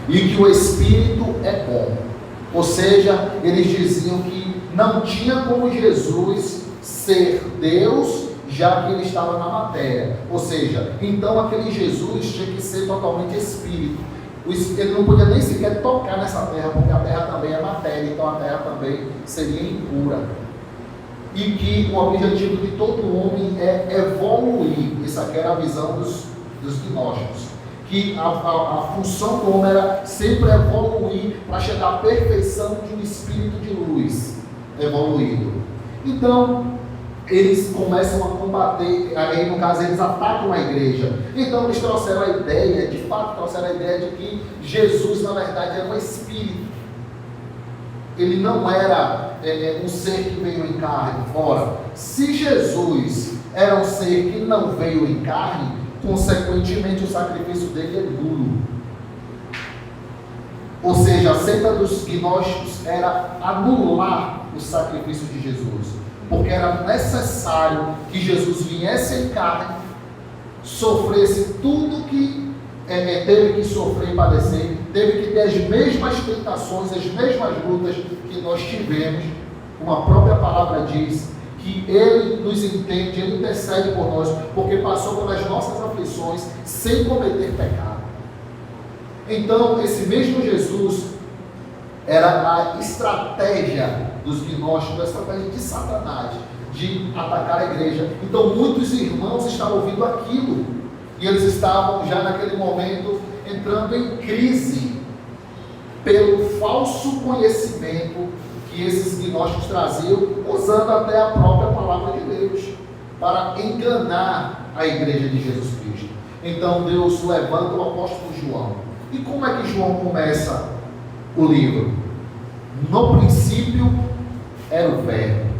e que o Espírito é bom. Ou seja, eles diziam que não tinha como Jesus ser Deus, já que ele estava na matéria. Ou seja, então aquele Jesus tinha que ser totalmente Espírito. Ele não podia nem sequer tocar nessa terra, porque a terra também é matéria, então a terra também seria impura. E que o objetivo de todo homem é evoluir. Isso aqui era a visão dos gnósticos. Que a função do homem era sempre evoluir para chegar à perfeição de um espírito de luz evoluído. Então, eles começam a combater, aí no caso eles atacam a igreja. Então eles trouxeram a ideia, de fato trouxeram a ideia de que Jesus na verdade era um espírito. Ele não era um ser que veio em carne. Ora, se Jesus era um ser que não veio em carne, consequentemente o sacrifício dele é nulo. Ou seja, a seita dos gnósticos era anular o sacrifício de Jesus, porque era necessário que Jesus viesse em carne, sofresse tudo que teve que sofrer e padecer, teve que ter as mesmas tentações, as mesmas lutas que nós tivemos. Como a própria palavra diz, que Ele nos entende, Ele intercede por nós, porque passou pelas nossas aflições sem cometer pecado. Então, esse mesmo Jesus era a estratégia dos gnósticos, a estratégia de Satanás, de atacar a igreja. Então, muitos irmãos estavam ouvindo aquilo, e eles estavam já naquele momento entrando em crise pelo falso conhecimento que esses gnósticos traziam, usando até a própria palavra de Deus para enganar a igreja de Jesus Cristo. Então Deus levanta o apóstolo João. E como é que João começa o livro? No princípio era o Verbo,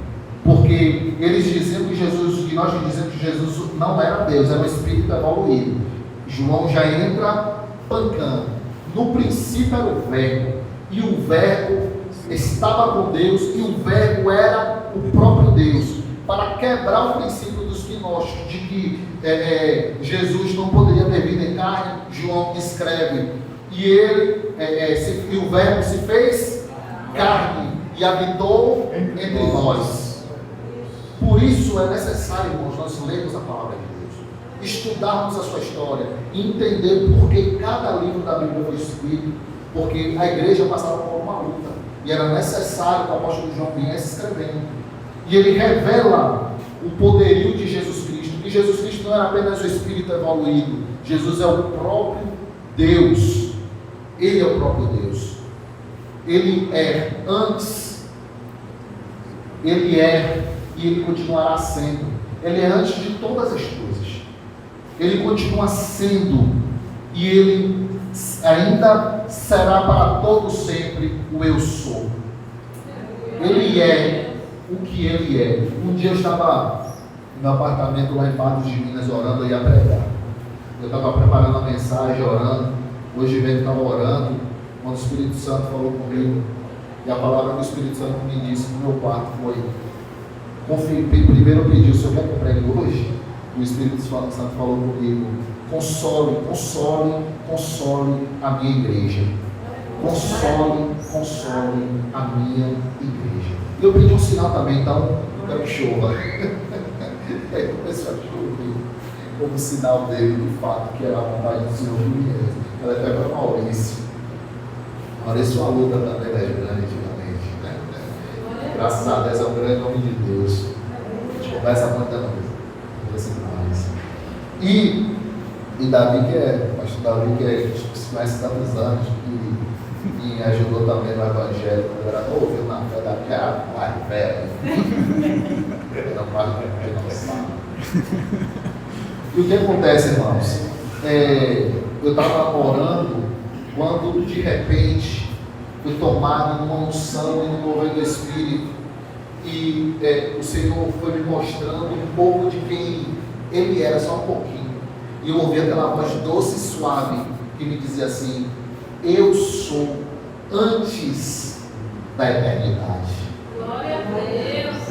porque eles diziam que Jesus, os gnósticos diziam que Jesus não era Deus, era um espírito evoluído. João já entra pancando. No princípio era o Verbo, e o Verbo estava com Deus, e o Verbo era o próprio Deus, para quebrar o princípio dos gnósticos de que Jesus não poderia ter vindo em carne. João escreve, e o Verbo se fez carne e habitou entre nós. Por isso é necessário, irmãos, nós lermos a palavra de Deus, estudarmos a sua história, entender por que cada livro da Bíblia foi escrito, porque a igreja passava por uma luta, e era necessário que o apóstolo João viesse escrevendo. E ele revela o poderio de Jesus Cristo, que Jesus Cristo não era apenas o Espírito evoluído, Jesus é o próprio Deus. Ele é o próprio Deus. Ele é antes, Ele é e Ele continuará sendo. Ele é antes de todas as coisas. Ele continua sendo e Ele ainda será para todo sempre o eu sou. Ele é o que Ele é. Um dia eu estava no meu apartamento lá em Patos de Minas orando, eu ia pregar. Eu estava preparando a mensagem, orando. Hoje mesmo estava orando, quando o Espírito Santo falou comigo, e a palavra que o Espírito Santo me disse no meu quarto foi: primeiro eu pedi, o Senhor quer que eu pregue hoje? O Espírito Santo falou comigo: console a minha igreja. Console a minha igreja. E eu pedi um sinal também, então eu quero que chova. Aí começou a chover, como sinal dele, de fato, que era a vontade do Senhor. Ela até para Maurício. Maurício é uma luta também das grandes, antigamente. Graças a Deus é um grande nome de Deus. A gente conversa muita coisa. E Davi, pastor Davi, que a gente se conhece há tantos anos, que me ajudou também no Evangelho, quando eu era novo, eu na fé da minha mais velha. Era mais velha, não sabe. E o que acontece, irmãos? Eu estava orando, quando de repente fui tomado numa unção e no mover do Espírito, e o Senhor foi me mostrando um pouco de quem Ele era, só um pouquinho. E eu ouvi aquela voz doce e suave que me dizia assim: eu sou antes da eternidade. Glória a Deus.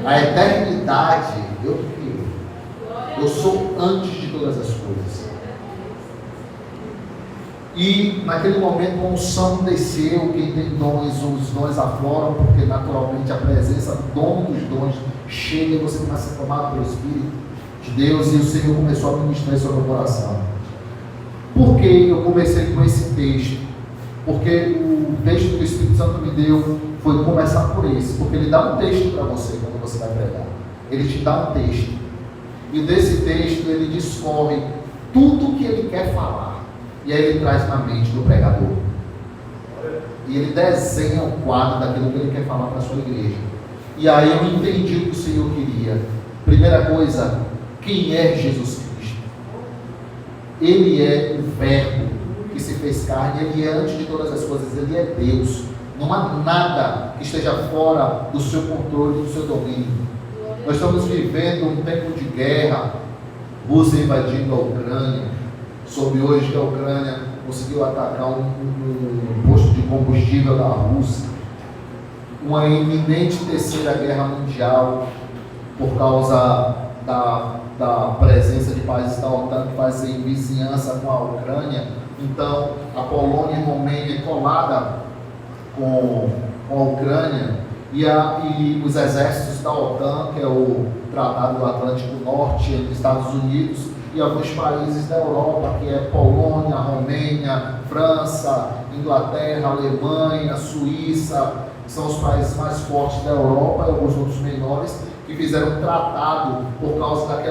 A eternidade eu crio. Eu sou antes de todas as coisas. E naquele momento a unção desceu, quem tem dons, os dons afloram, porque naturalmente a presença do dono dos dons chega e você começa a ser tomado pelo Espírito de Deus, e o Senhor começou a ministrar isso ao meu coração. Por que eu comecei com esse texto? Porque o texto que o Espírito Santo me deu foi começar por esse, porque ele dá um texto para você quando você vai pregar. Ele te dá um texto, e desse texto ele discorre tudo o que ele quer falar, e aí ele traz na mente do pregador, e ele desenha o quadro daquilo que ele quer falar para a sua igreja. E aí eu entendi o que o Senhor queria. Primeira coisa, quem é Jesus Cristo? Ele é o Verbo que se fez carne, ele é antes de todas as coisas, ele é Deus. Não há nada que esteja fora do seu controle, do seu domínio. Nós estamos vivendo um tempo de guerra, Rússia invadindo a Ucrânia. Soube hoje que a Ucrânia conseguiu atacar um posto de combustível da Rússia. Uma iminente terceira guerra mundial por causa da presença de países da OTAN que fazem vizinhança com a Ucrânia. Então a Polônia e a Romênia colada com a Ucrânia, e os exércitos da OTAN, que é o Tratado do Atlântico Norte, entre Estados Unidos e alguns países da Europa, que é Polônia, Romênia, França, Inglaterra, Alemanha, Suíça, que são os países mais fortes da Europa, e alguns outros menores, que fizeram um tratado por causa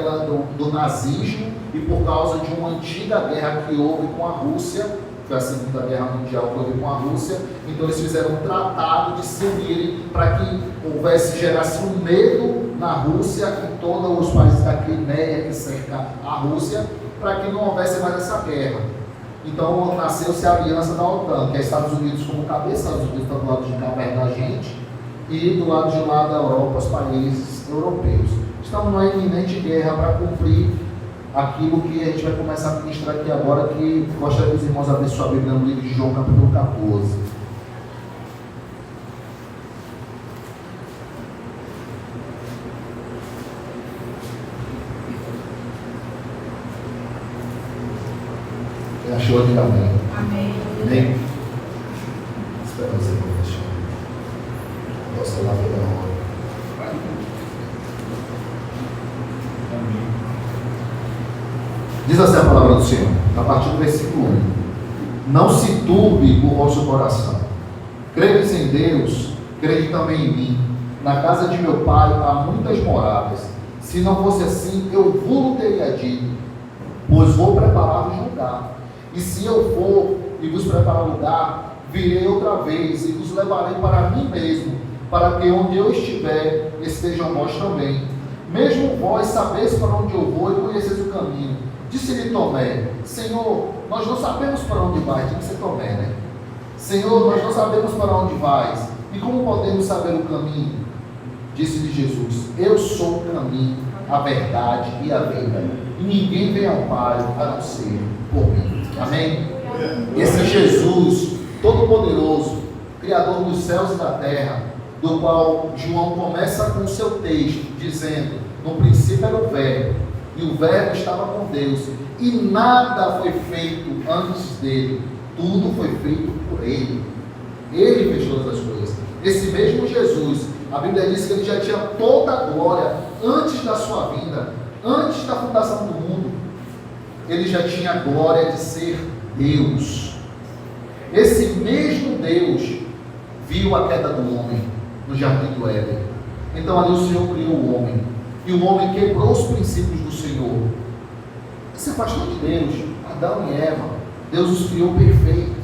do nazismo e por causa de uma antiga guerra que houve com a Rússia. Foi a Segunda Guerra Mundial que houve com a Rússia. Então eles fizeram um tratado de se unirem para que gerasse um medo na Rússia, em todos os países da Crimeia que cerca a Rússia, para que não houvesse mais essa guerra. Então nasceu-se a aliança da OTAN, que é Estados Unidos como cabeça. Estados Unidos está do lado de cá perto da gente, e do lado de lá da Europa, os países europeus. Estamos numa iminente guerra para cumprir aquilo que a gente vai começar a ministrar aqui agora, que gostaria que os irmãos abrissem sua Bíblia no livro de João, capítulo 14. Quem achou, diga amém. Amém. Amém. Espera você, professor. Nossa, lá foi da hora. Diz assim a palavra do Senhor, a partir do versículo 1. Não se turbe o vosso coração. Credes em Deus, crede também em mim. Na casa de meu pai há muitas moradas. Se não fosse assim, eu vos teria dito, pois vou preparar-vos lugar. E se eu for e vos preparar lugar, virei outra vez e vos levarei para mim mesmo, para que onde eu estiver, estejam vós também. Mesmo vós sabeis para onde eu vou e conheceis o caminho. Disse-lhe Tomé: Senhor, nós não sabemos para onde vais. Tinha que ser Tomé, né? Senhor, nós não sabemos para onde vais. E como podemos saber o caminho? Disse-lhe Jesus: Eu sou o caminho, a verdade e a vida. E ninguém vem ao Pai a não ser por mim. Amém? Esse Jesus Todo-Poderoso, Criador dos céus e da terra, do qual João começa com o seu texto, dizendo: no princípio era o Verbo, e o Verbo estava com Deus, e nada foi feito antes dele, tudo foi feito por ele. Ele fez todas as coisas. Esse mesmo Jesus, a Bíblia diz que ele já tinha toda a glória antes da sua vinda, antes da fundação do mundo. Ele já tinha a glória de ser Deus. Esse mesmo Deus viu a queda do homem no jardim do Éden. Então ali o Senhor criou o homem, e o homem quebrou os princípios do Senhor, se afastou de Deus. Adão e Eva, Deus os criou perfeito,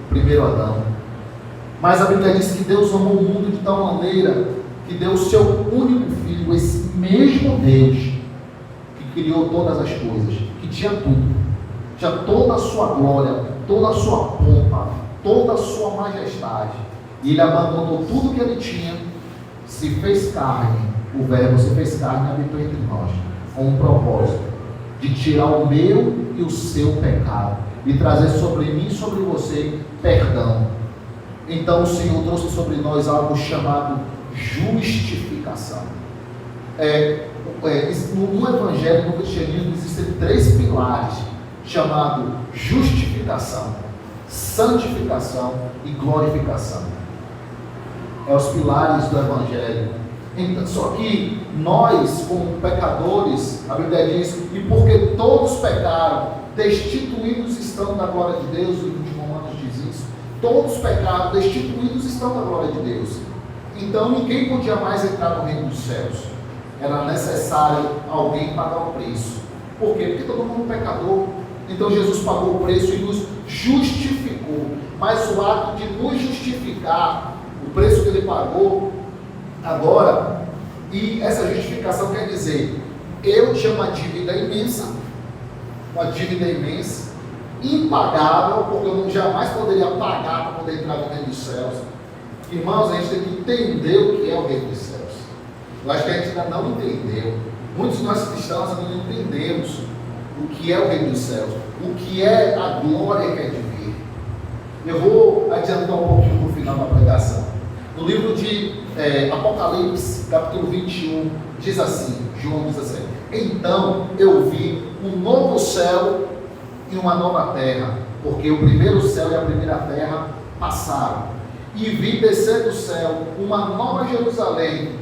primeiro Adão. Mas a Bíblia diz que Deus amou o mundo de tal maneira que deu o seu único filho. Esse mesmo Deus que criou todas as coisas, que tinha tudo, tinha toda a sua glória, toda a sua pompa, toda a sua majestade, e ele abandonou tudo que ele tinha, se fez carne. O Verbo se fez carne e habitou entre nós, com um propósito de tirar o meu e o seu pecado, e trazer sobre mim e sobre você perdão. Então o Senhor trouxe sobre nós algo chamado justificação. No Evangelho, no cristianismo, existem 3 pilares chamado justificação, santificação e glorificação. É os pilares do Evangelho. Então, só que nós, como pecadores, a Bíblia diz, e porque todos pecaram, destituídos estão da glória de Deus, o livro de Romanos diz isso, todos pecaram, destituídos estão da glória de Deus. Então ninguém podia mais entrar no reino dos céus. Era necessário alguém pagar o preço. Por quê? Porque todo mundo é pecador. Então Jesus pagou o preço e nos justificou. Mas o ato de nos justificar, o preço que ele pagou, agora, e essa justificação quer dizer, eu tinha uma dívida imensa, impagável, porque eu jamais poderia pagar para poder entrar no reino dos céus. Irmãos, a gente tem que entender o que é o reino dos céus. Eu acho que a gente ainda não entendeu. Muitos de nós cristãos ainda não entendemos o que é o reino dos céus, o que é a glória que é de vir. Eu vou adiantar um pouquinho para o final da pregação. No livro de Apocalipse, capítulo 21, diz assim, João diz assim: então eu vi um novo céu e uma nova terra, porque o primeiro céu e a primeira terra passaram. E vi descer do céu uma nova Jerusalém,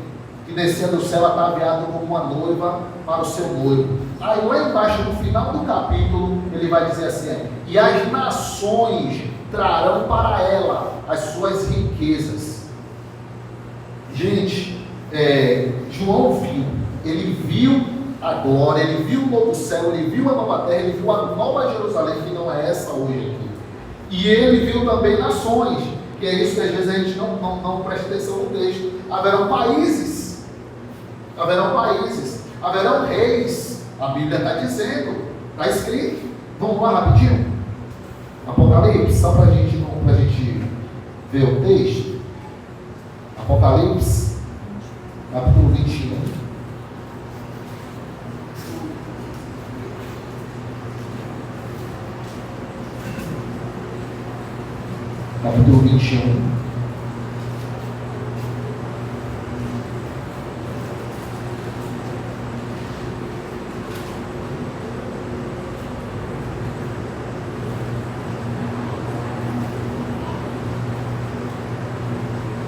que descia do céu ataviada como uma noiva para o seu noivo. Aí lá embaixo, no final do capítulo, ele vai dizer assim: e as nações trarão para ela as suas riquezas. Gente, João viu, ele viu a glória, ele viu o novo céu, ele viu a nova terra, ele viu a nova Jerusalém, que não é essa hoje aqui. E ele viu também nações, que é isso que às vezes a gente não presta atenção no texto. Haverão países, haverão reis, a Bíblia está dizendo, está escrito. Vamos lá rapidinho? Apocalipse, só para a gente ver o texto. Apocalipse, capítulo 21. Capítulo 21.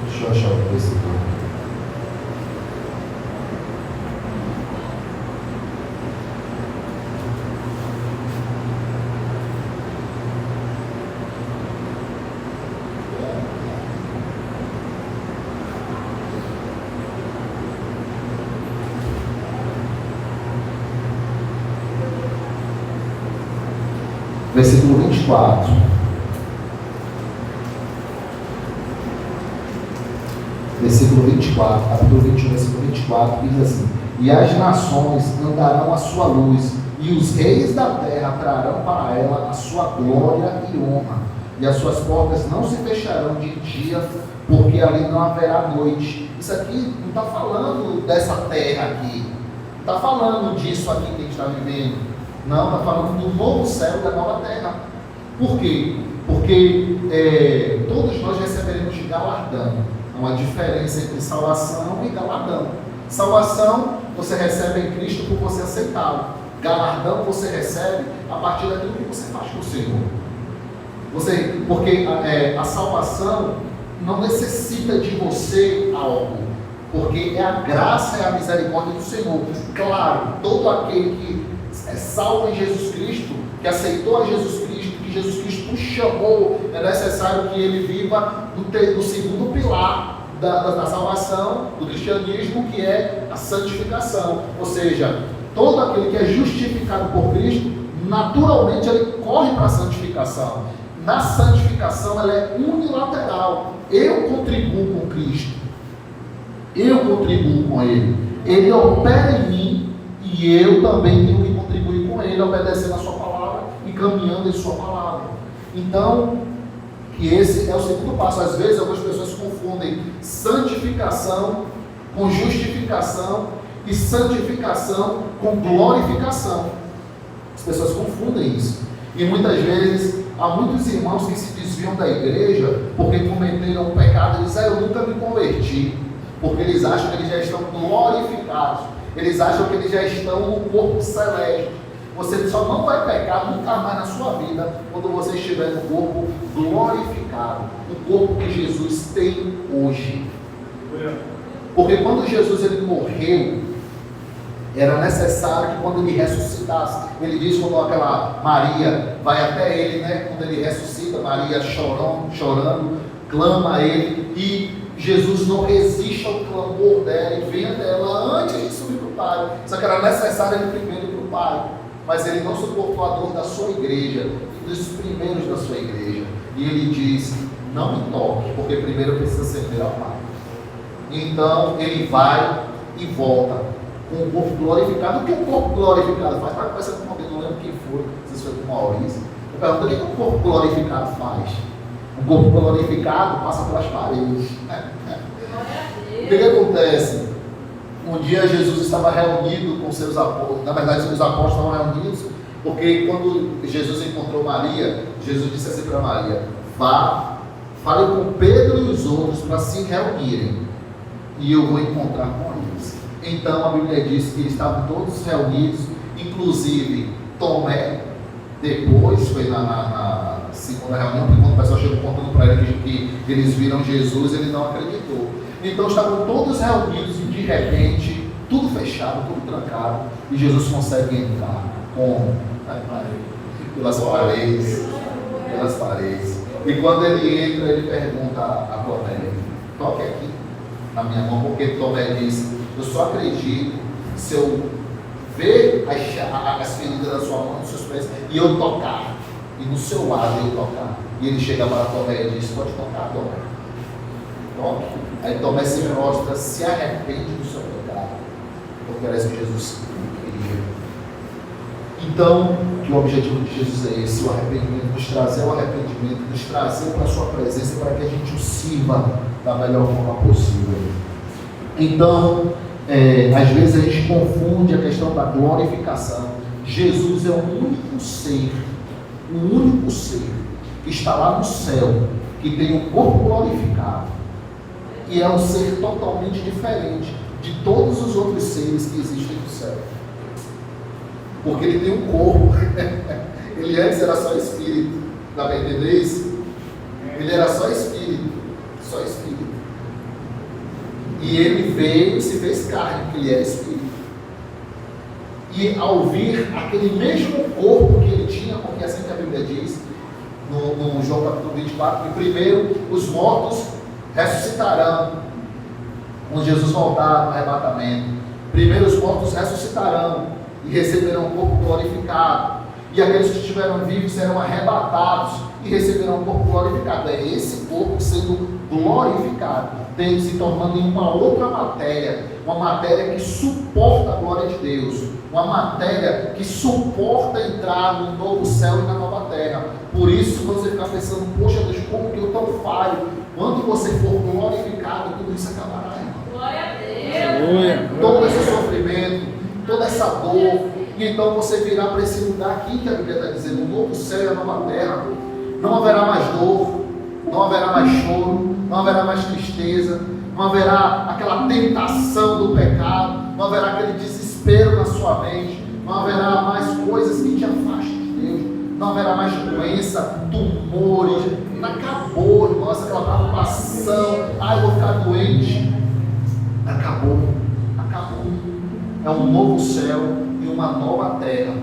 Deixa eu achar o versículo. Versículo 24. Versículo 24, capítulo 21, versículo 24, diz assim: e as nações andarão à sua luz, e os reis da terra trarão para ela a sua glória e honra, e as suas portas não se fecharão de dia, porque ali não haverá noite. Isso aqui não está falando dessa terra aqui, não está falando disso aqui que a gente está vivendo. Não, está falando do novo céu e da nova terra. Por quê? Porque todos nós receberemos de galardão. Há uma diferença entre salvação e galardão. Salvação você recebe em Cristo por você aceitá-lo. Galardão você recebe a partir daquilo que você faz com o Senhor. Porque a salvação não necessita de você algo. Porque é a graça e a misericórdia do Senhor. Claro, todo aquele que é salvo em Jesus Cristo, que aceitou a Jesus Cristo, que Jesus Cristo o chamou, é necessário que ele viva no segundo pilar da salvação, do cristianismo, que é a santificação. Ou seja, todo aquele que é justificado por Cristo, naturalmente ele corre para a santificação. Na santificação ela é unilateral. Eu contribuo com Cristo, eu contribuo com Ele, Ele opera em mim e eu também tenho que contribuir com Ele, obedecendo a sua palavra e caminhando em sua palavra. Então, que esse é o segundo passo. Às vezes algumas pessoas confundem santificação com justificação e santificação com glorificação. As pessoas confundem isso. E muitas vezes há muitos irmãos que se desviam da igreja porque cometeram um pecado e dizem: eu nunca me converti. Porque eles acham que eles já estão glorificados. Eles acham que eles já estão no corpo celeste. Você só não vai pecar nunca mais na sua vida quando você estiver no corpo glorificado, o corpo que Jesus tem hoje. Porque quando Jesus ele morreu, era necessário que quando ele ressuscitasse, ele diz quando aquela Maria vai até ele, né? Quando ele ressuscita, Maria chorando, clama a ele, e Jesus não resiste ao clamor dela e vem até ela antes de subir para o Pai. Só que era necessário ele primeiro ir para o Pai. Mas ele não suportou a dor da sua igreja e dos primeiros da sua igreja. E ele diz: não me toque, porque primeiro precisa servir ao Pai. Então ele vai e volta com o corpo glorificado. O que o corpo glorificado faz? Para começar com alguém, não lembro quem foi, não sei se foi com o Maurício. Eu pergunto: o que o corpo glorificado faz? O corpo glorificado passa pelas paredes. O que acontece? Um dia Jesus estava reunido com seus apóstolos. Na verdade, os apóstolos estavam reunidos, porque quando Jesus encontrou Maria, Jesus disse assim para Maria: vá, fale com Pedro e os outros para se reunirem, e eu vou encontrar com eles. Então a Bíblia diz que eles estavam todos reunidos, inclusive Tomé. Depois foi na segunda reunião, porque quando o pessoal chegou contando para ele que eles viram Jesus, ele não acreditou. Então estavam todos reunidos e de repente, tudo fechado, tudo trancado, e Jesus consegue entrar. Como? Pelas paredes. E quando ele entra, ele pergunta a Tomé: toque aqui na minha mão, porque Tomé disse: eu só acredito se eu ver as feridas da sua mão, dos seus pés, e eu tocar, e no seu lado eu tocar. E ele chega para Tomé e diz: pode tocar, Tomé, toque. Aí Tomé se prostra, se arrepende do seu pecado, porque parece que Jesus queria. Então, que o objetivo de Jesus é esse: o arrependimento, nos trazer o arrependimento, nos trazer para a sua presença, para que a gente o sirva da melhor forma possível. Então, às vezes a gente confunde a questão da glorificação. Jesus é o único ser que está lá no céu, que tem o corpo glorificado, e é um ser totalmente diferente de todos os outros seres que existem no céu, porque ele tem um corpo. Ele antes era só espírito, dá para entender isso? Ele era só espírito. E ele veio e se fez carne, porque ele é espírito. E ao vir aquele mesmo corpo que ele tinha, porque assim que a Bíblia diz, no João capítulo 24, que primeiro os mortos ressuscitarão, quando Jesus voltar no arrebatamento. Primeiro os mortos ressuscitarão e receberão um corpo glorificado. E aqueles que estiveram vivos serão arrebatados e receberão um corpo glorificado. É esse corpo sendo glorificado, se tornando em uma outra matéria, uma matéria que suporta a glória de Deus, uma matéria que suporta entrar no novo céu e na nova terra. Por isso, quando você ficar pensando: poxa Deus, como que eu tão falho? Quando você for glorificado, tudo isso acabará, irmão. Glória a Deus. Todo esse sofrimento, toda essa dor, e então você virá para esse lugar aqui que a Bíblia está dizendo: o novo céu e a nova terra. Não haverá mais dor, não haverá mais choro, não haverá mais tristeza, não haverá aquela tentação do pecado, não haverá aquele desespero na sua mente, não haverá mais coisas que te afastem de Deus, não haverá mais doença, tumores. Acabou, irmãos, aquela preocupação: eu vou ficar doente. Acabou. É um novo céu e uma nova terra.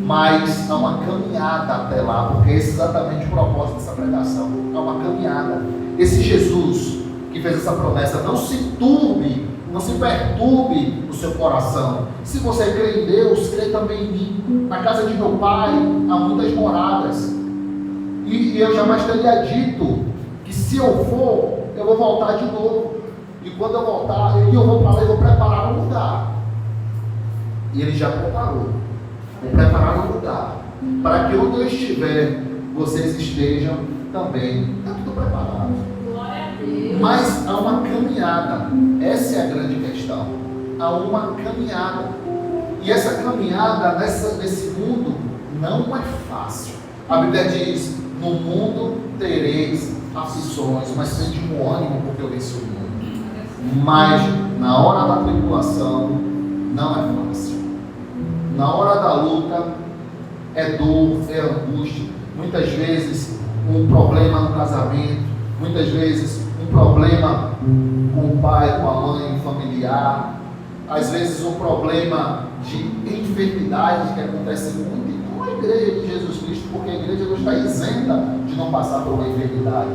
Mas há uma caminhada até lá, porque esse é exatamente o propósito dessa pregação. É uma caminhada. Esse Jesus que fez essa promessa, não se turbe, não se perturbe o seu coração. Se você crê em Deus, crê também em mim. Na casa de meu Pai há muitas moradas. E eu jamais teria dito que se eu for, eu vou voltar de novo. E quando eu voltar, eu vou para lá e vou preparar um lugar. E ele já preparou. Vou preparar um lugar, para que onde eu estiver, vocês estejam também. Está tudo preparado. Glória a Deus. Mas há uma caminhada. Essa é a grande questão. Há uma caminhada. E essa caminhada nesse mundo não é fácil. A Bíblia diz: no mundo tereis aflições, mas tende um ânimo, porque eu venci o mundo. Mas na hora da tribulação não é fácil. na hora da luta, é dor, é angústia. Muitas vezes um problema no casamento, muitas vezes um problema com o pai, com a mãe, um familiar, às vezes um problema de enfermidade que acontece muito com a igreja de Jesus Cristo, porque a igreja não está isenta de não passar por uma enfermidade.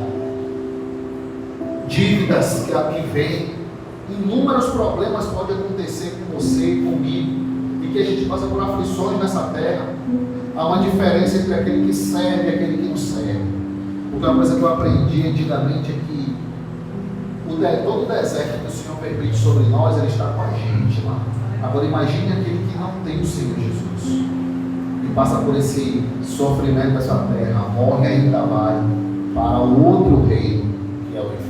Dívidas que vêm, inúmeros problemas podem acontecer com você e comigo, e que a gente passa por aflições nessa terra. Há uma diferença entre aquele que serve e aquele que não serve. Porque uma coisa que eu aprendi antigamente é que todo o deserto que o Senhor permite sobre nós, Ele está com a gente lá. Agora imagine aquele que não tem o Senhor Jesus e passa por esse sofrimento dessa terra, morre e ainda vai para o outro reino, que é o inferno.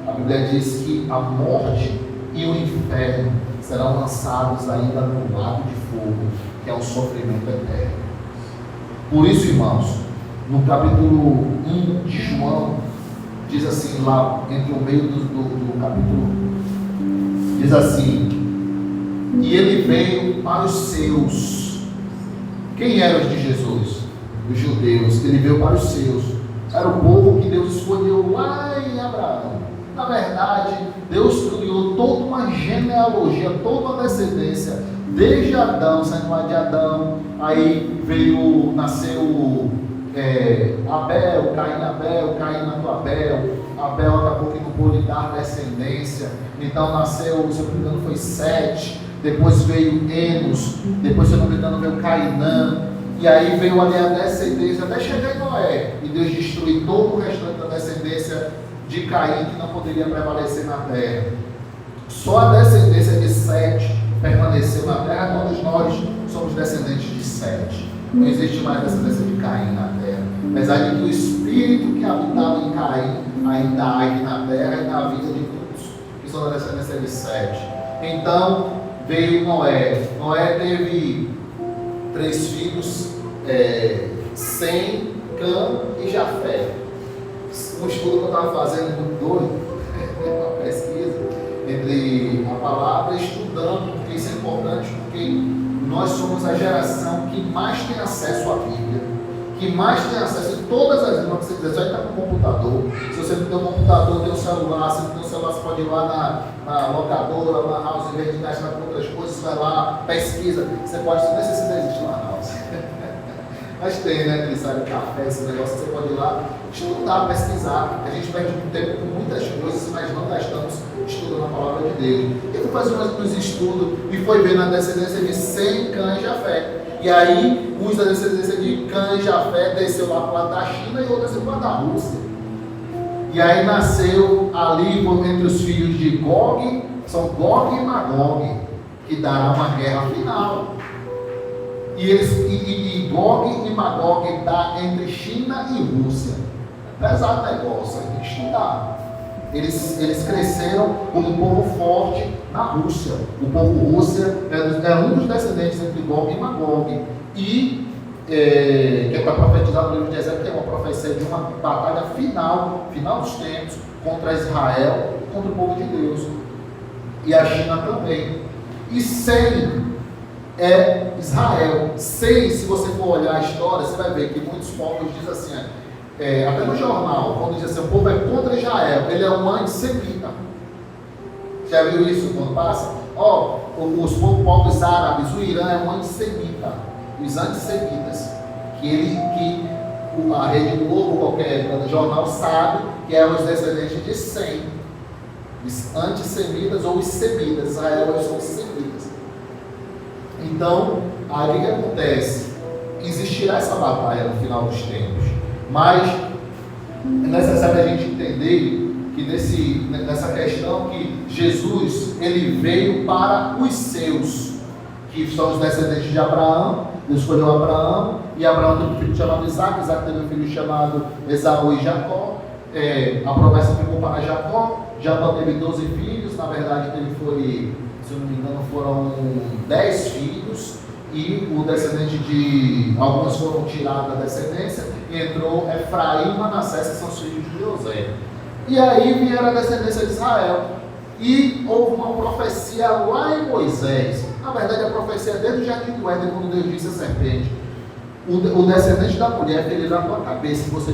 A Bíblia diz que a morte e o inferno serão lançados ainda no lago de fogo, que é o sofrimento eterno. Por isso, irmãos, no capítulo 1 de João, diz assim, lá entre o meio do capítulo, diz assim: e ele veio para os seus. Quem eram os de Jesus? Os judeus. Ele veio para os seus. Era o povo que Deus escolheu lá em Abraão. Na verdade, Deus criou toda uma genealogia, toda uma descendência, desde Adão, saindo lá de Adão, aí nasceu Abel, Caim matou Abel, acabou que não pôde dar descendência, então nasceu, se eu não me engano, foi Sete, depois veio Enos, depois, se eu não me engano, veio Cainã, e aí veio ali a descendência, até chegar em Noé, e Deus destruiu todo o restante da descendência de Caim, que não poderia prevalecer na terra. Só a descendência de Sete permaneceu na terra. Todos nós somos descendentes de Sete. Não existe mais descendência de Caim na terra, apesar de que o espírito que habitava em Caim ainda age na terra e na vida de todos que são da descendência de Sete. Então veio Noé. Noé teve 3 filhos, Sem, Cã e Jafé. Um estudo que eu estava fazendo muito doido, uma pesquisa entre a palavra, estudando, porque isso é importante, porque nós somos a geração que mais tem acesso à Bíblia, que mais tem acesso em todas as línguas. Você quiser, você vai estar com o computador. Se você não tem um computador, tem um celular. Se não tem um celular, você pode ir lá na locadora, na house, em vez de gastar com outras coisas, vai lá, pesquisa. Você pode, não sei se ainda existe lá na house. Mas tem, né? Aquele sabe, café, esse negócio, você pode ir lá estudar, pesquisar. A gente perde muito tempo com muitas coisas, mas não gastamos estudando a palavra de Deus. E tu faz uns estudos e foi vendo a descendência de Sem, Cã e Jafé. E aí, uns da descendência de Cã e Jafé desceu lá para o lado da China e outros para o lado da Rússia. E aí nasceu ali entre os filhos de Gog, são Gog e Magog, que dará uma guerra final. E Gog e Magog dá entre China e Rússia. Pesado negócio, tem que estudar. Eles cresceram como um povo forte na Rússia. O povo Rússia é um dos descendentes entre Gog e Magog. E que está profetizado no livro de Ezequiel, que é uma profecia de uma batalha final dos tempos, contra Israel e contra o povo de Deus. E a China também. E Sem é Israel. Sem, se você for olhar a história, você vai ver que muitos povos dizem assim, até no jornal, quando diz assim, o povo é contra Israel, ele é um antissemita. Já viu isso quando passa? Os povos árabes, o Irã é um antissemita. Os antissemitas, que a Rede Globo, qualquer jornal sabe que é os descendentes de Sem, os antissemitas ou os semitas. Israel são os semitas. Então, aí o que acontece? Existirá essa batalha no final dos tempos, mas é necessário a gente entender que nessa questão que Jesus, ele veio para os seus, que são os descendentes de Abraão. Deus escolheu Abraão, e Abraão teve um filho chamado Isaac, Isaac teve um filho chamado Esaú e Jacó. A promessa ficou para Jacó. Jacó teve 12 filhos, na verdade ele foi, se eu não me engano, foram 10 filhos, e o descendente de alguns foram tirados da descendência, e entrou Efraim e Manassés, que são os filhos de José. E aí vieram a descendência de Israel, e houve uma profecia lá em Moisés. Na verdade, a profecia é desde o jardim do Éden, quando Deus disse à serpente: o descendente da mulher ferirá a tua cabeça e você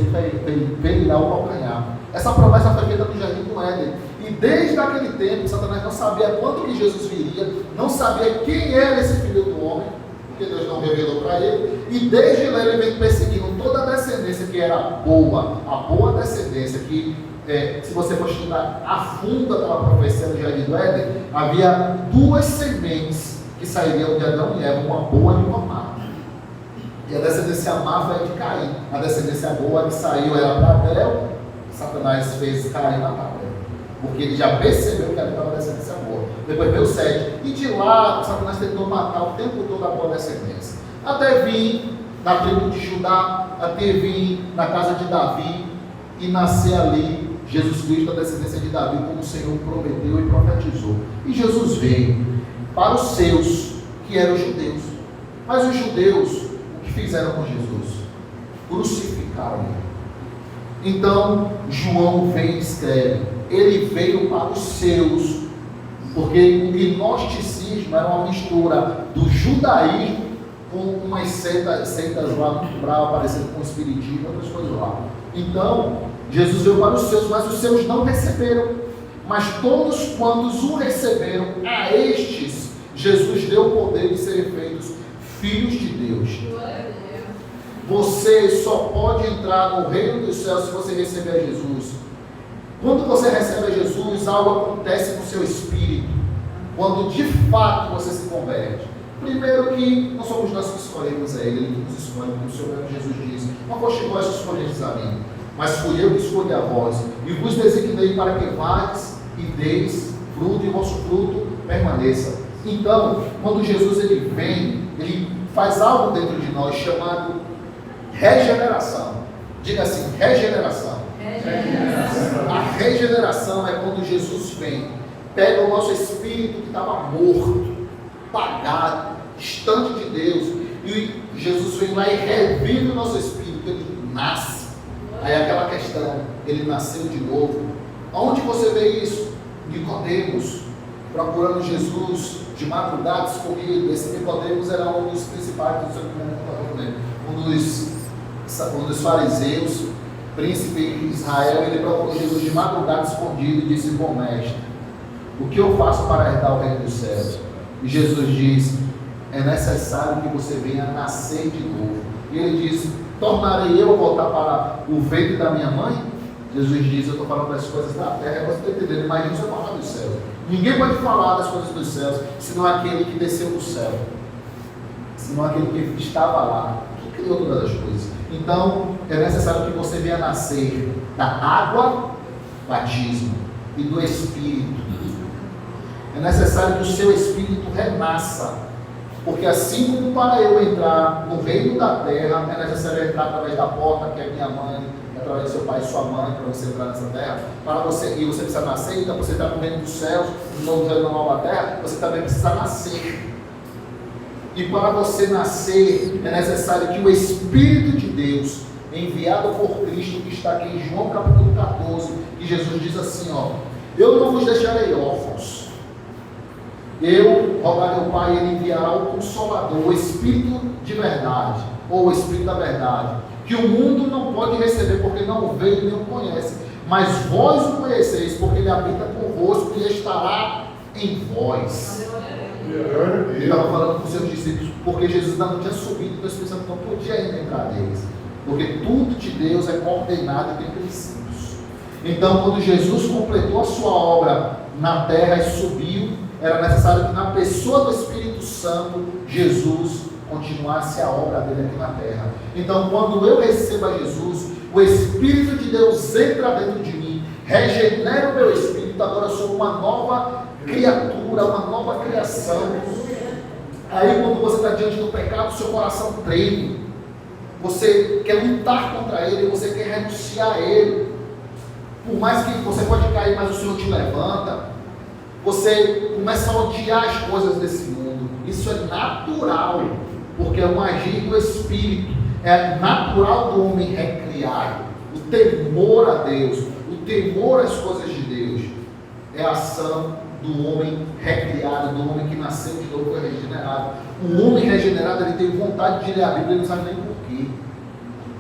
ferirá o calcanhar. Essa promessa foi feita no jardim do Éden. E desde aquele tempo, Satanás não sabia quando que Jesus viria, não sabia quem era esse filho do homem, porque Deus não revelou para ele. E desde lá ele vem perseguindo toda a descendência que era boa, a boa descendência, que se você for estudar a fundo aquela profecia do jardim do Éden, havia duas sementes que sairiam de Adão e Eva, uma boa e uma má. E a descendência má foi de Caim. A descendência boa que saiu era para Abel. Satanás fez Caim matar Abel, porque ele já percebeu que era uma descendência boa. Depois veio Sete, e de lá Satanás tentou matar o tempo todo a boa descendência, até vir na tribo de Judá, até vir na casa de Davi e nascer ali Jesus Cristo, a descendência de Davi, como o Senhor prometeu e profetizou. E Jesus veio para os seus, que eram os judeus. Mas os judeus, o que fizeram com Jesus? Crucificaram ele. Então João vem e escreve: ele veio para os seus, porque o gnosticismo era uma mistura do judaísmo com umas seitas lá bravas, parecendo com o espiritismo, outras coisas lá. Então Jesus veio para os seus, mas os seus não receberam. Mas todos quantos o receberam, a estes Jesus deu o poder de serem feitos filhos de Deus. Você só pode entrar no reino dos céus se você receber a Jesus. Quando você recebe a Jesus, algo acontece no seu espírito. Quando de fato você se converte. Primeiro que não somos nós que escolhemos a Ele, Ele nos escolhe, como o Senhor Jesus diz: não foste vós que escolhestes a mim, mas fui eu que escolhi a vós, e vos designei para que vades e deis fruto, e o vosso fruto permaneça. Então, quando Jesus ele vem, ele faz algo dentro de nós chamado regeneração. Diga assim: regeneração. A regeneração é quando Jesus vem, pega o nosso espírito que estava morto, apagado, distante de Deus, e Jesus vem lá e revive o nosso espírito, ele nasce. Aí aquela questão, ele nasceu de novo. Onde você vê isso? Nicodemos, procurando Jesus de madrugada, escondido. Esse Nicodemos era um dos principais, um dos fariseus, príncipe de Israel. Ele procurou Jesus de madrugada, escondido, e disse: bom mestre, o que eu faço para herdar o reino dos céus? E Jesus diz: é necessário que você venha nascer de novo. E ele diz: tornarei eu a voltar para o ventre da minha mãe? Jesus diz: eu estou falando das coisas da terra, você está entendendo, mas não estou falando dos céus. Ninguém pode falar das coisas dos céus, senão aquele que desceu do céu, senão aquele que estava lá, que criou todas as coisas. Então, é necessário que você venha nascer da água, batismo, e do Espírito. É necessário que o seu Espírito renasça, porque assim como para eu entrar no reino da terra, é necessário entrar através da porta, que é minha mãe, através do seu pai e sua mãe, para você entrar nessa terra, e você precisa nascer. Então você está no reino dos céus, no novo reino, na nova terra, você também precisa nascer. E para você nascer, é necessário que o Espírito de Deus, enviado por Cristo, que está aqui em João capítulo 14, que Jesus diz assim, eu não vos deixarei órfãos, eu rogarei ao Pai, Ele enviará o Consolador, o Espírito de verdade, ou o Espírito da verdade, que o mundo não pode receber, porque não o vê e nem o conhece, mas vós o conheceis, porque Ele habita convosco e estará em vós. Ele estava falando com os seus discípulos, porque Jesus ainda não tinha subido, então o Espírito Santo não podia ainda entrar neles, porque tudo de Deus é coordenado e tem princípios. Então, quando Jesus completou a sua obra na terra e subiu, era necessário que na pessoa do Espírito Santo, Jesus continuasse a obra dele aqui na terra. Então, quando eu recebo a Jesus, o Espírito de Deus entra dentro de mim, regenera o meu espírito, agora eu sou uma nova criatura, uma nova criação. Aí quando você está diante do pecado, seu coração treme, você quer lutar contra ele, você quer renunciar a ele. Por mais que você pode cair, mas o Senhor te levanta. Você começa a odiar as coisas desse mundo. Isso é natural, porque é um agir do Espírito. É natural do homem recriado. O temor a Deus, o temor às coisas de Deus, é a ação do homem recriado, do homem que nasceu de novo, foi regenerado. O homem regenerado, ele tem vontade de ler a Bíblia, ele não sabe nem porquê.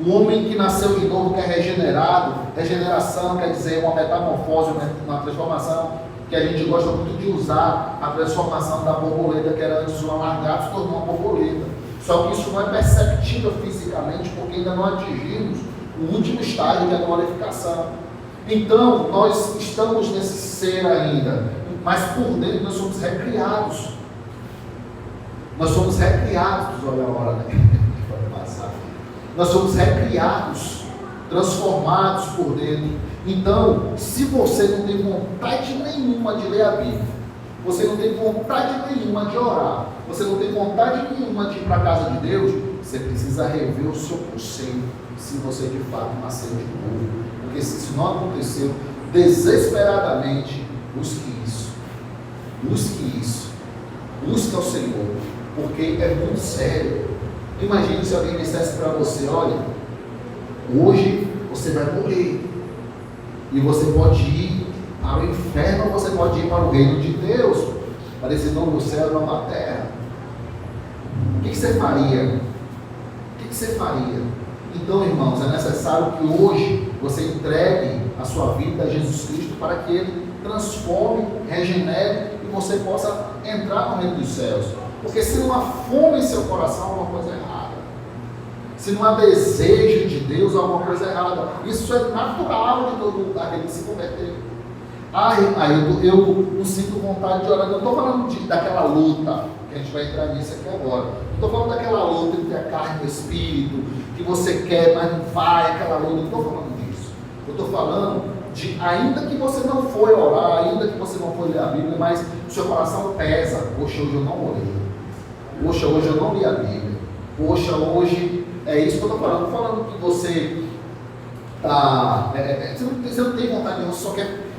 O homem que nasceu de novo, que é regenerado, regeneração quer dizer uma metamorfose, uma transformação, que a gente gosta muito de usar, a transformação da borboleta, que era antes uma lagarta, se tornou uma borboleta. Só que isso não é perceptível fisicamente, porque ainda não atingimos o último estágio da glorificação. Então, nós estamos nesse ser ainda, mas por dentro nós somos recriados. Nós somos recriados, olha a hora, né? Pode passar. Nós somos recriados, transformados por dentro. Então, se você não tem vontade nenhuma de ler a Bíblia, você não tem vontade nenhuma de orar, você não tem vontade nenhuma de ir para a casa de Deus, você precisa rever o seu conceito, se você de fato nasceu de novo. Porque se isso não aconteceu, desesperadamente, busque isso. Busque isso. Busque ao Senhor. Porque é muito sério. Imagine se alguém dissesse para você, olha, hoje você vai morrer. E você pode ir ao inferno ou você pode ir para o reino de Deus. Para esse novo céu e nova terra. O que você faria? O que você faria? Então, irmãos, é necessário que hoje você entregue a sua vida a Jesus Cristo para que Ele transforme, regenere e você possa entrar no reino dos céus. Porque se não há fome em seu coração, alguma coisa errada. Se não há desejo de Deus, alguma coisa errada. Isso é natural de todo aquele que se converter. Eu não sinto vontade de orar. Não estou falando daquela luta, que a gente vai entrar nisso aqui agora. Não estou falando daquela luta entre a carne e o espírito, que você quer, mas não vai, aquela luta. Não estou falando disso. Eu estou falando de, ainda que você não for orar, ainda que você não for ler a Bíblia, mas o seu coração pesa. Poxa, hoje eu não orei. Poxa, hoje eu não li a Bíblia. Poxa, hoje é isso que eu estou falando. Estou falando que você está. Você não tem vontade, você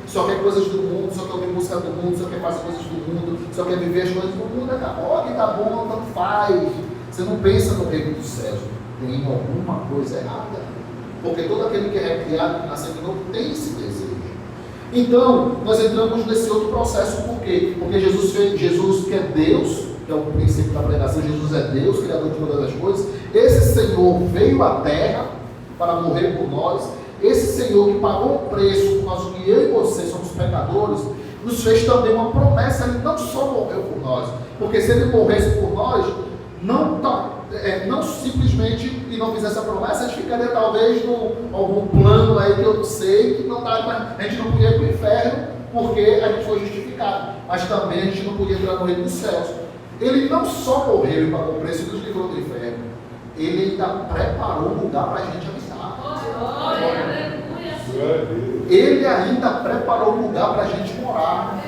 só quer coisas do mundo, só quer ouvir música do mundo, só quer fazer coisas do mundo, só quer viver as coisas do mundo. Acabou, que tá bom, tanto faz. Você não pensa no reino dos céus. Tem alguma coisa errada. Porque todo aquele que é criado, que nasceu de novo, tem esse desejo. Então, nós entramos nesse outro processo, por quê? Porque Jesus que é Deus, que é o princípio da pregação, Jesus é Deus, Criador de todas as coisas. Esse Senhor veio à terra para morrer por nós. Esse Senhor que pagou o preço por causa que eu e você somos pecadores, nos fez também uma promessa. Ele não só morreu por nós, porque se Ele morresse por nós, não simplesmente e não fizesse a promessa, a gente ficaria talvez num algum plano aí que eu sei que não dá, a gente não podia ir para o inferno porque a gente foi justificado, mas também a gente não podia entrar no reino dos céus. Ele não só morreu e pagou o preço e nos livrou do inferno, Ele ainda preparou um lugar para a gente habitar. Ele ainda preparou um lugar para a gente morar.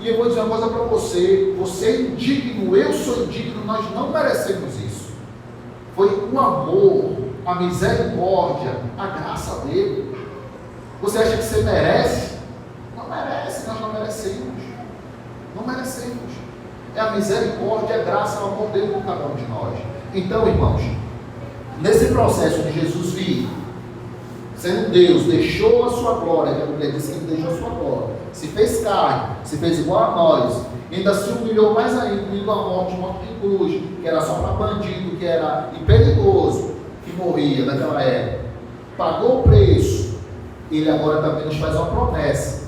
E eu vou dizer uma coisa para você: você é indigno, eu sou indigno, nós não merecemos isso. Foi o amor, a misericórdia, a graça dele. Você acha que você merece? Não merece, nós não merecemos. Não merecemos. É a misericórdia, a graça, o amor dele por cada um de nós. Então, irmãos, nesse processo de Jesus vir, sendo Deus, deixou a sua glória, que a Bíblia diz que Ele deixou a sua glória, se fez carne, se fez igual a nós, ainda se humilhou mais ainda, indo à morte de cruz, que era só para bandido, que era perigoso, que morria naquela época, pagou o preço. Ele agora também nos faz uma promessa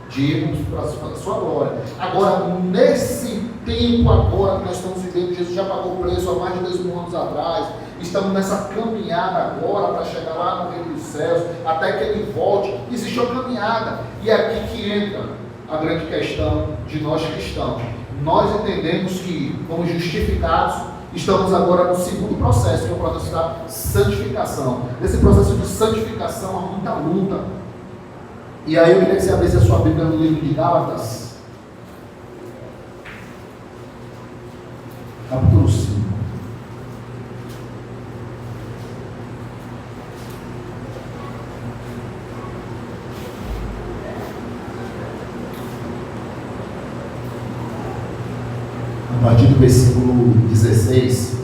de irmos para a sua glória. Agora, nesse tempo agora que nós estamos vivendo, Jesus já pagou o preço há mais de 2000 anos atrás. Estamos nessa caminhada agora para chegar lá no reino dos céus, até que Ele volte. Existe uma caminhada, e é aqui que entra a grande questão de nós cristãos. Nós entendemos que, como justificados, estamos agora no segundo processo, que é o processo da santificação. Nesse processo de santificação há muita luta. E aí eu queria que você abrisse a sua Bíblia no livro de Gálatas, capítulo 5. A partir do versículo 16.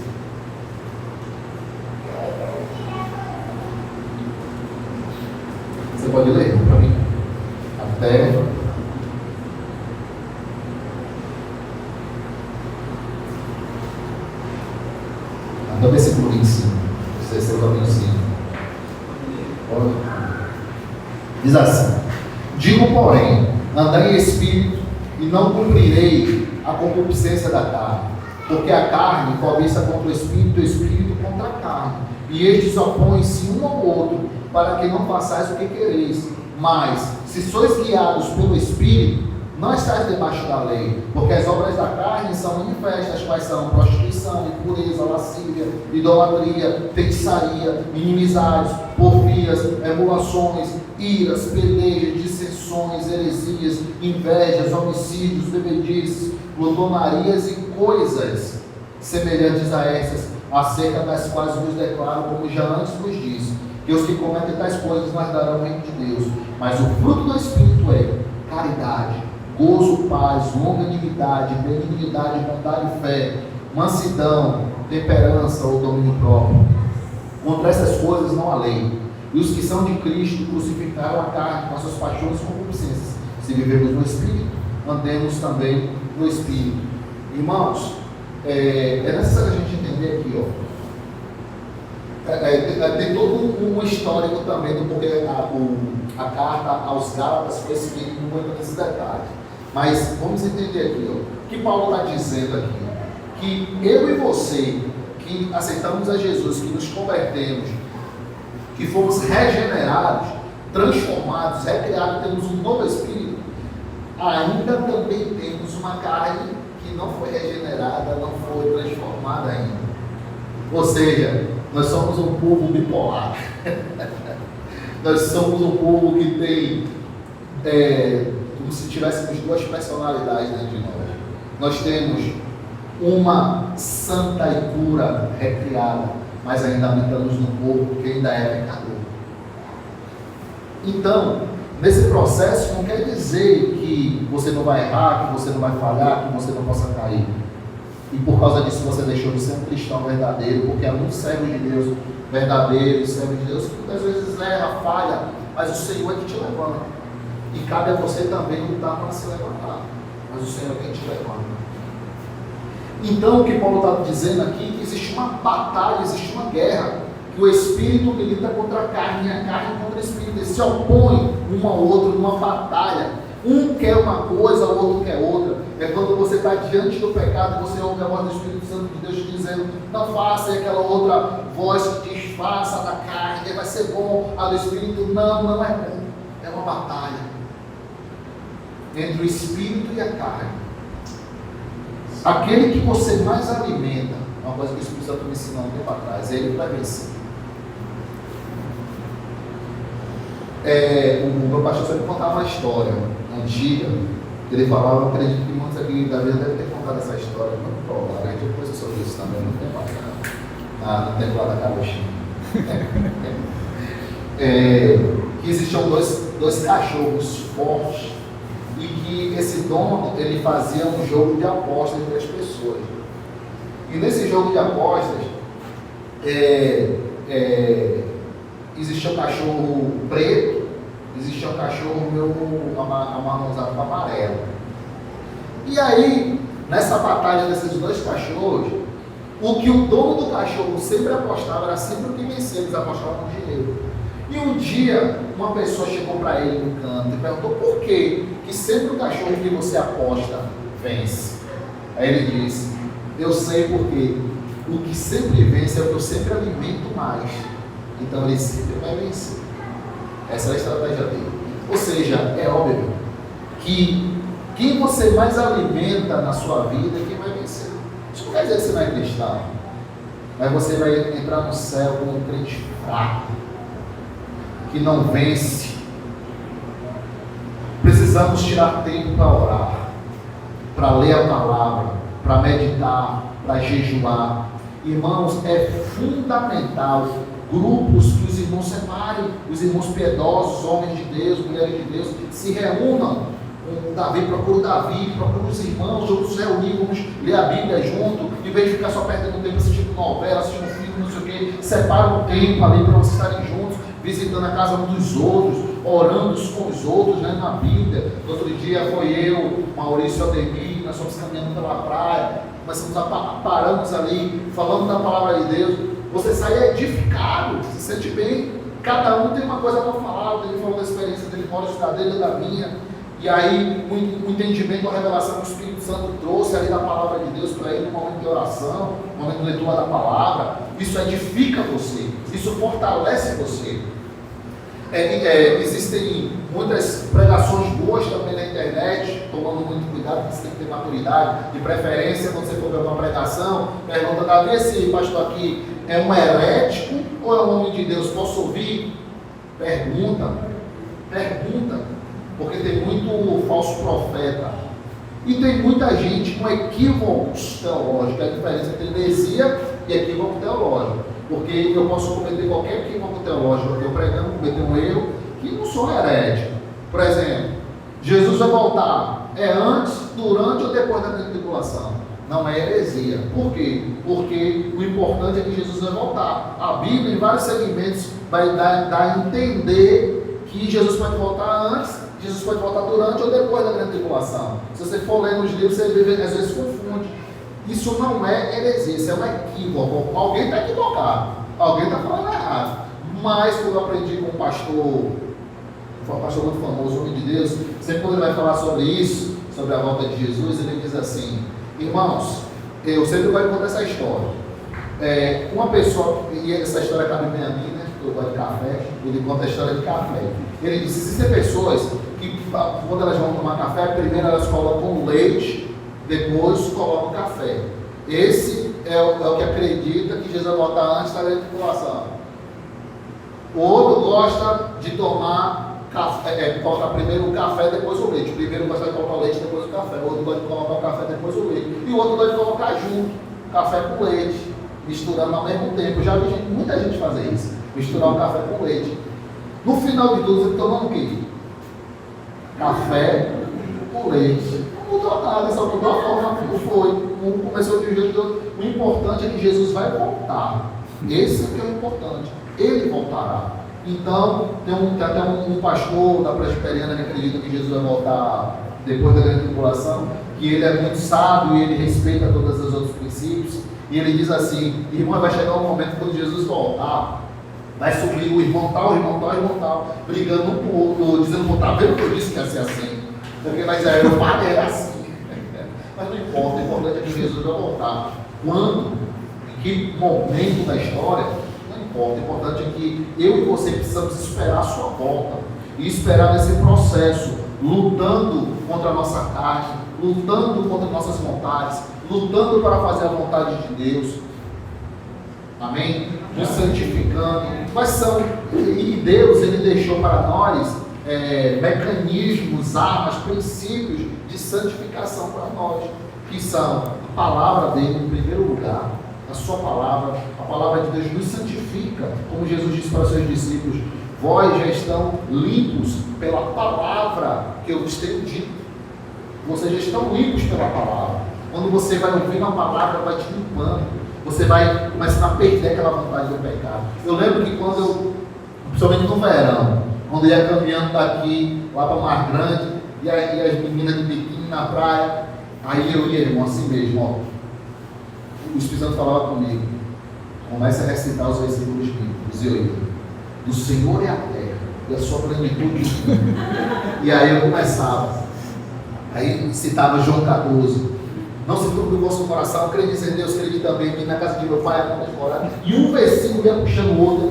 Você pode ler para mim? Até Diz assim: digo, porém, andai em espírito, e não cumprirei a concupiscência da carne, porque a carne cobiça contra o espírito contra a carne, e estes opõem-se um ao outro, para que não façais o que quereis. Mas, se sois guiados pelo Espírito, não estáis debaixo da lei, porque as obras da carne são manifestas, quais são prostituição, impureza, lascívia, idolatria, feitiçaria, inimizades, porfias, emulações, iras, pelejas, dissensões, heresias, invejas, homicídios, bebedices, glutonarias e coisas semelhantes a essas, acerca das quais vos declaro, como já antes vos disse, que os que cometem tais coisas não herdarão o reino de Deus. Mas o fruto do Espírito é caridade, gozo, paz, longanimidade, benignidade, bondade, fé, mansidão, temperança ou domínio próprio. Contra essas coisas não há lei. E os que são de Cristo crucificaram a carne com as suas paixões e concupiscências. Se vivemos no Espírito, andemos também no Espírito. Irmãos, é necessário a gente entender aqui, ó. Tem todo um histórico também do porquê a carta aos Gálatas foi escrita com muito desses detalhes. Mas vamos entender aqui, ó, o que Paulo está dizendo aqui, que eu e você, que aceitamos a Jesus, que nos convertemos, que fomos regenerados, transformados, recriados, temos um novo Espírito, ainda também temos uma carne que não foi regenerada, não foi transformada ainda. Ou seja, nós somos um povo bipolar. Nós somos um povo que tem, como se tivéssemos duas personalidades dentro de nós. Nós temos uma santa e pura recriada, mas ainda habitamos num corpo que ainda é pecador. Então, nesse processo não quer dizer que você não vai errar, que você não vai falhar, que você não possa cair. E por causa disso você deixou de ser um cristão verdadeiro, porque há muitos servos de Deus verdadeiros, servos de Deus que muitas vezes erra, falha, mas o Senhor é que te levanta. E cabe a você também lutar para se levantar, mas o Senhor é quem te levanta. Então o que Paulo está dizendo aqui é que existe uma batalha, existe uma guerra, que o Espírito milita contra a carne e a carne contra o Espírito. Eles se opõem um ao outro numa batalha. Um quer uma coisa, o outro quer outra. É quando você está diante do pecado e você ouve a voz do Espírito Santo de Deus te dizendo: não faça, e aquela outra voz que diz: faça da carne, vai ser bom. A do Espírito: não é bom. É uma batalha entre o Espírito e a carne. Aquele que você mais alimenta, uma coisa que o Espírito Santo me ensinou um tempo atrás, ele vai vencer. O meu pastor sempre contava uma história antiga, que ele falava, eu acredito que muitos aqui da vida devem ter contado essa história, muito provável, a gente conversou sobre isso também muito tempo atrás, no tempo lá da Carochinha. Que existiam dois cachorros fortes, e que esse dono, ele fazia um jogo de apostas entre as pessoas. E nesse jogo de apostas, existia um cachorro preto, existia um cachorro meu amarronzado com amarelo. E aí, nessa batalha desses dois cachorros, o que o dono do cachorro sempre apostava era sempre o que vencia, eles apostavam com dinheiro. E um dia, uma pessoa chegou para ele no canto e perguntou: por que sempre o cachorro que você aposta vence? Aí ele disse: eu sei porque o que sempre vence é o que eu sempre alimento mais. Então ele sempre vai vencer. Essa é a estratégia dele. Ou seja, é óbvio que quem você mais alimenta na sua vida é quem vai vencer. Isso não quer dizer que você não é cristão, mas você vai entrar no céu como um crente fraco, que não vence. Precisamos tirar tempo para orar, para ler a palavra, para meditar, para jejuar. Irmãos, é fundamental grupos que os irmãos separem, os irmãos piedosos, homens de Deus, mulheres de Deus, se reúnam. Davi procura os irmãos, vamos nos reunir, vamos ler a Bíblia junto, em vez de ficar só perdendo tempo assistindo novela, assistindo filme, não sei o quê. Separa um tempo ali para vocês estarem juntos, visitando a casa uns dos outros, orando uns com os outros, né, na Bíblia. No outro dia foi eu, Maurício e Ademir, nós fomos caminhando pela praia, paramos ali, falando da palavra de Deus. Você sai edificado, se sente bem. Cada um tem uma coisa para falar, ele falou da experiência dele, fora da dele, da minha. E aí, o entendimento, a revelação que o Espírito Santo trouxe ali da palavra de Deus para ele no momento de oração, no momento de leitura da palavra, isso edifica você, isso fortalece você. Existem muitas pregações boas também na internet, tomando muito cuidado, porque você tem que ter maturidade, de preferência, quando você for ver uma pregação, pergunta, Davi, esse pastor aqui é um herético ou é um homem de Deus? Posso ouvir? Pergunta, porque tem muito falso profeta, e tem muita gente com equívocos teológicos, a diferença entre heresia e equívoco teológico. Porque eu posso cometer qualquer equívoco teológico, eu pregando, cometer um erro, que não sou herético. Por exemplo, Jesus vai voltar, é antes, durante ou depois da tribulação. Não é heresia. Por quê? Porque o importante é que Jesus vai voltar. A Bíblia, em vários segmentos, vai dar a entender que Jesus pode voltar antes, Jesus pode voltar durante ou depois da grande tribulação. Se você for ler nos livros, você às vezes confunde. Isso não é heresia, isso é um equívoco. Alguém está equivocado, alguém está falando errado. Mas quando eu aprendi com um pastor muito famoso, homem de Deus, sempre quando ele vai falar sobre isso, sobre a volta de Jesus, ele diz assim: irmãos, eu sempre vou contar essa história. Uma pessoa, e essa história cabe bem a mim, né? Eu gosto de café, ele conta a história de café. Ele disse: existem pessoas que, quando elas vão tomar café, primeiro elas colocam leite, depois colocam café. Esse é o que acredita que Jesus vai voltar antes da tribulação. O outro gosta de tomar café, colocar primeiro o café, depois o leite. O primeiro gosta de colocar o leite, depois o café. O outro gosta de colocar o café, depois o leite. E o outro gosta de colocar junto, café com leite, misturando ao mesmo tempo. Eu já vi muita gente fazer isso, misturar o café com leite. No final de tudo, você está tomando o quê? Café com leite. Não mudou nada, só mudou a forma como foi. Um começou de um jeito, do outro. O importante é que Jesus vai voltar. Esse é que é o importante. Ele voltará. Então, tem até um pastor da presbiteriana que acredita que Jesus vai voltar depois da grande tribulação, que ele é muito sábio e ele respeita todos os outros princípios. E ele diz assim: irmão, vai chegar um momento quando Jesus voltar, vai subir o irmão tal, brigando um com o outro, dizendo: tá vendo que eu disse que ia ser assim? Porque mas eu falei assim. Mas não importa, o importante é que Jesus vai voltar. Quando? Em que momento da história? Não importa. O importante é que eu e você precisamos esperar a sua volta. E esperar nesse processo, lutando contra a nossa carne, lutando contra nossas vontades, lutando para fazer a vontade de Deus. Amém? Nos santificando. Quais são? E Deus, Ele deixou para nós mecanismos, armas, princípios de santificação para nós, que são a palavra dele em primeiro lugar, a sua palavra, a palavra de Deus nos santifica, como Jesus disse para os seus discípulos: vós já estão limpos pela palavra que eu vos tenho dito. Vocês já estão limpos pela palavra. Quando você vai ouvindo a palavra, vai te limpando. Você vai começar a perder aquela vontade do pecado. Eu lembro que quando eu, principalmente no verão, quando eu ia caminhando daqui lá para Mar Grande, e as meninas de biquíni na praia, aí eu ia, irmão, assim mesmo, ó. O Espírito Santo falava comigo: comece a recitar os versículos bíblicos. E eu ia: do Senhor é a terra, e a sua plenitude. E aí eu começava. Aí citava João 14. Não se turbe o vosso coração, acredite em Deus, acredite também em mim, na casa de meu pai é onde morar. E um versículo ia puxando o outro,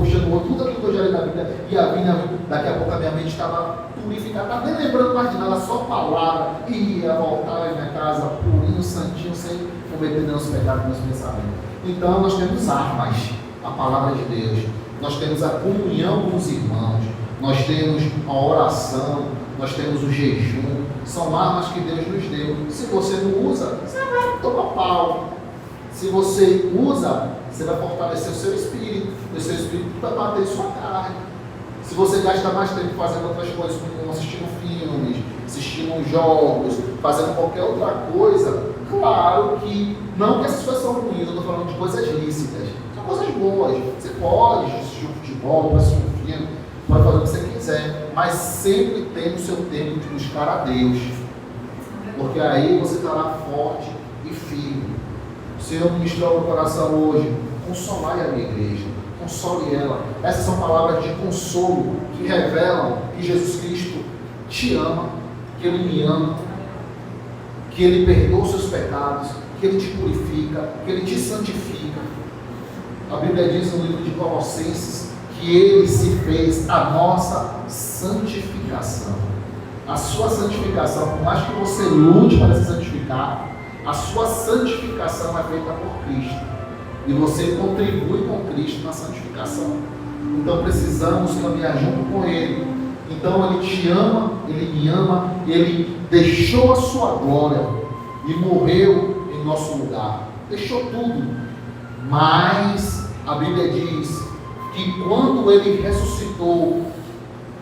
tudo aquilo que eu já li na Bíblia, e a Bíblia, daqui a pouco a minha mente estava purificada, estava nem lembrando mais de nada, só palavra, e ia voltar em minha casa, purinho, santinho, sem cometer nenhum pecado nos pensamentos. Então nós temos armas, a palavra de Deus, nós temos a comunhão com os irmãos, nós temos a oração, nós temos o jejum, são armas que Deus nos deu. Se você não usa, você vai tomar pau. Se você usa, você vai fortalecer o seu espírito, o seu espírito vai bater sua carne. Se você gasta mais tempo fazendo outras coisas, como assistindo filmes, assistindo jogos, fazendo qualquer outra coisa, claro que, não que essas coisas são ruins, eu estou falando de coisas lícitas, são coisas boas. Você pode assistir um futebol, pode assistir um filme, pode fazer o que você quiser, mas sempre tem o seu tempo de buscar a Deus, porque aí você estará forte e firme. O Senhor ministrou no coração hoje: consolai a minha igreja, console ela. Essas são palavras de consolo que revelam que Jesus Cristo te ama, que Ele me ama, que Ele perdoa os seus pecados, que Ele te purifica, que Ele te santifica. A Bíblia diz no livro de Colossenses que Ele se fez a nossa santificação. A sua santificação, por mais que você lute para se santificar, a sua santificação é feita por Cristo. E você contribui com Cristo na santificação. Então precisamos caminhar junto com Ele. Então Ele te ama, Ele me ama, Ele deixou a sua glória e morreu em nosso lugar. Deixou tudo. Mas a Bíblia diz que quando Ele ressuscitou,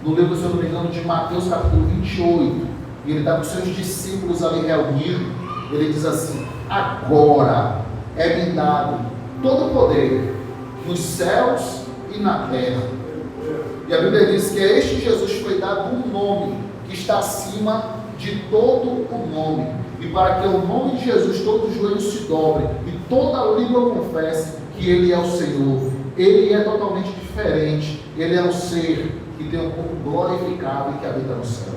no livro, se eu não me engano, de Mateus capítulo 28, e Ele está com seus discípulos ali reunidos, Ele diz assim: agora é-me dado todo o poder nos céus e na terra. E a Bíblia diz que a este Jesus foi dado um nome que está acima de todo o nome. E para que o nome de Jesus todo o joelho se dobre e toda língua confesse que Ele é o Senhor. Ele é totalmente diferente. Ele é um ser que tem um corpo glorificado e que habita no céu.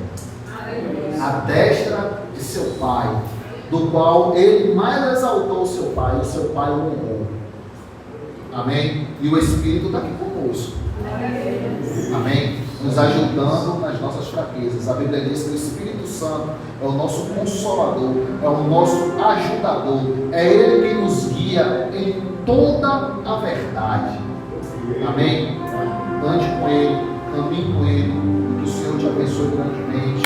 A destra de seu Pai, do qual Ele mais exaltou o seu Pai, e o seu Pai o honrou. Amém? E o Espírito está aqui conosco. Amém? Nos ajudando nas nossas fraquezas. A Bíblia diz que o Espírito Santo é o nosso consolador, é o nosso ajudador. É Ele quem nos guia em toda a verdade. Amém? Ande com Ele, caminhe com Ele, e que o Senhor te abençoe grandemente.